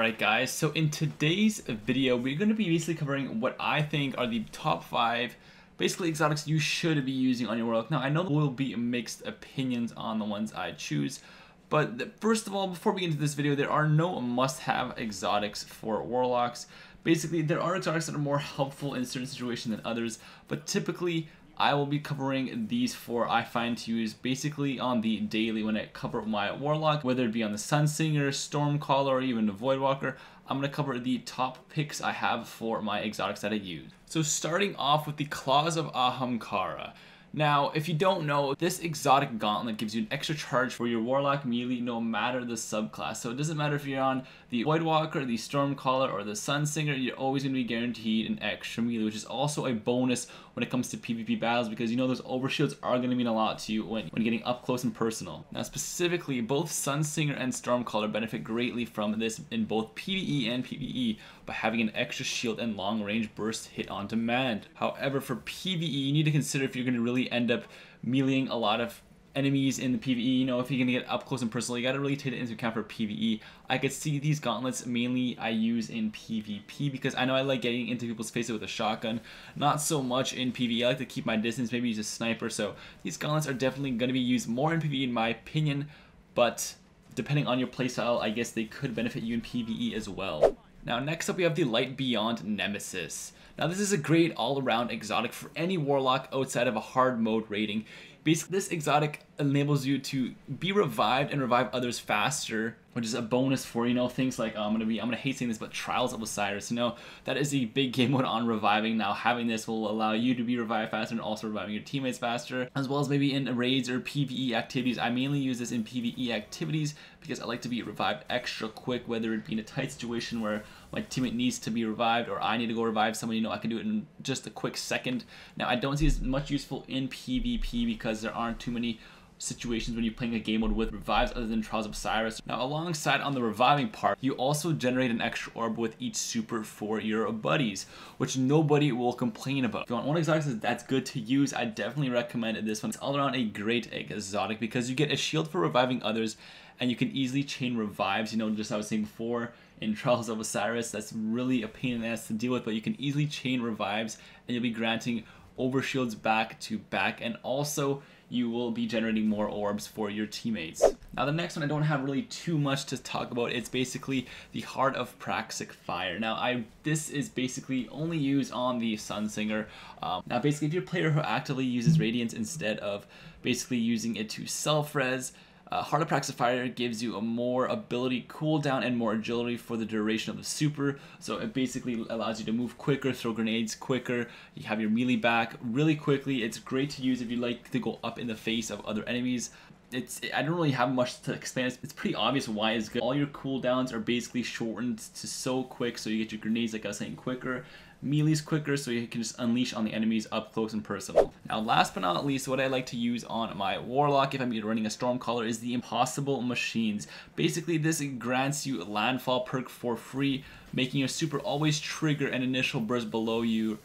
Alright guys, so in today's video we're going to be basically covering what I think are the top 5 basically exotics you should be using on your Warlock. Now I know there will be mixed opinions on the ones I choose, but first of all, before we get into this video, there are no must-have exotics for Warlocks. Basically there are exotics that are more helpful in certain situations than others, but typically I will be covering these 4 I find to use basically on the daily when I cover my Warlock, whether it be on the Sunsinger, Stormcaller, or even the Voidwalker. I'm going to cover the top picks I have for my exotics that I use. So starting off with the Claws of Cara. Now, if you don't know, this exotic gauntlet gives you an extra charge for your Warlock melee no matter the subclass. So it doesn't matter if you're on the Voidwalker, the Stormcaller, or the Sunsinger, you're always going to be guaranteed an extra melee, which is also a bonus when it comes to PvP battles because you know those overshields are going to mean a lot to you when getting up close and personal. Now specifically, both Sunsinger and Stormcaller benefit greatly from this in both PvE and PvE by having an extra shield and long range burst hit on demand. However, for PvE, you need to consider if you're going to really end up meleeing a lot of enemies in the PvE. You know, if you're going to get up close and personal, you got to really take it into account for PvE. I could see these gauntlets mainly I use in PvP because I know I like getting into people's faces with a shotgun. Not so much in PvE. I like to keep my distance, maybe use a sniper. So these gauntlets are definitely going to be used more in PvE in my opinion, but depending on your playstyle, I guess they could benefit you in PvE as well. Now next up we have the Light Beyond Nemesis. Now this is a great all-around exotic for any Warlock outside of a hard mode rating. Basically this exotic enables you to be revived and revive others faster, which is a bonus for, you know, things like I'm gonna hate saying this, but Trials of Osiris. You know, that is a big game mode on reviving. Now having this will allow you to be revived faster and also reviving your teammates faster, as well as maybe in raids or PvE activities. I mainly use this in PvE activities because I like to be revived extra quick, whether it be in a tight situation where my teammate needs to be revived or I need to go revive someone. You know, I can do it in just a quick second. Now I don't see as much useful in PvP because there aren't too many situations when you're playing a game mode with revives other than Trials of Osiris. Now alongside on the reviving part, you also generate an extra orb with each super for your buddies, which nobody will complain about. If you want one exotic that's good to use, I definitely recommend this one. It's all around a great exotic because you get a shield for reviving others and you can easily chain revives. You know, just as I was saying before, in Trials of Osiris, that's really a pain in the ass to deal with, but you can easily chain revives and you'll be granting overshields back to back, and also you will be generating more orbs for your teammates. Now the next one I don't have really too much to talk about. It's basically the Heart of Pragic Fire. Now this is basically only used on the Sunsinger. Now basically if you're a player who actively uses Radiance instead of basically using it to self-res, Heart of Pragic Fire gives you a more ability cooldown and more agility for the duration of the super. So it basically allows you to move quicker, throw grenades quicker, you have your melee back really quickly. It's great to use if you like to go up in the face of other enemies. I don't really have much to explain. It's pretty obvious why it's good. All your cooldowns are basically shortened to so quick, so you get your grenades, like I was saying, quicker. Melee's quicker, so you can just unleash on the enemies up close and personal. Now last but not least, what I like to use on my Warlock if I'm running a Stormcaller is the Impossible Machines. Basically this grants you a landfall perk for free, making your super always trigger an initial burst below your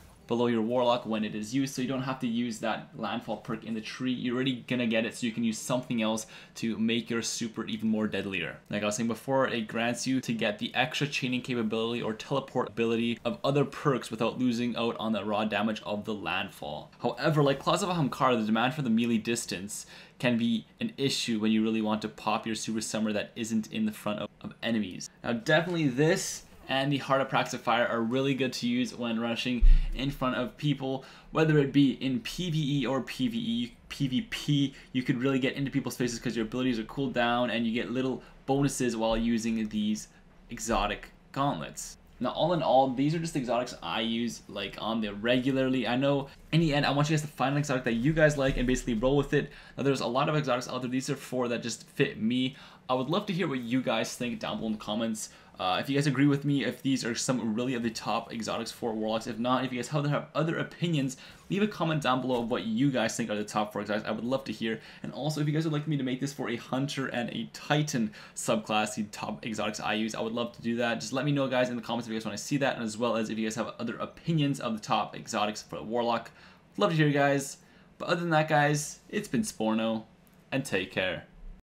Warlock when it is used, so you don't have to use that landfall perk in the tree. You're already gonna get it, so you can use something else to make your super even more deadlier. Like I was saying before, it grants you to get the extra chaining capability or teleport ability of other perks without losing out on the raw damage of the landfall. However, like Claws of Cara, the demand for the melee distance can be an issue when you really want to pop your super summer that isn't in the front of enemies. Now definitely this and the Heart of Pragic Fire are really good to use when rushing in front of people, whether it be in PvE or PvP. You could really get into people's faces because your abilities are cooled down and you get little bonuses while using these exotic gauntlets. Now all in all, these are just exotics I use like on the regularly. I know in the end I want you guys to find an exotic that you guys like and basically roll with it. Now there's a lot of exotics out there. These are 4 that just fit me. I would love to hear what you guys think down below in the comments. If you guys agree with me, if these are some really of the top exotics for Warlocks. If not, if you guys have other opinions, leave a comment down below of what you guys think are the top 4 exotics. I would love to hear. And also, if you guys would like me to make this for a Hunter and a Titan subclass, the top exotics I use, I would love to do that. Just let me know, guys, in the comments if you guys want to see that, and as well as if you guys have other opinions of the top exotics for Warlock. Love to hear you guys. But other than that, guys, it's been Sporno, and take care.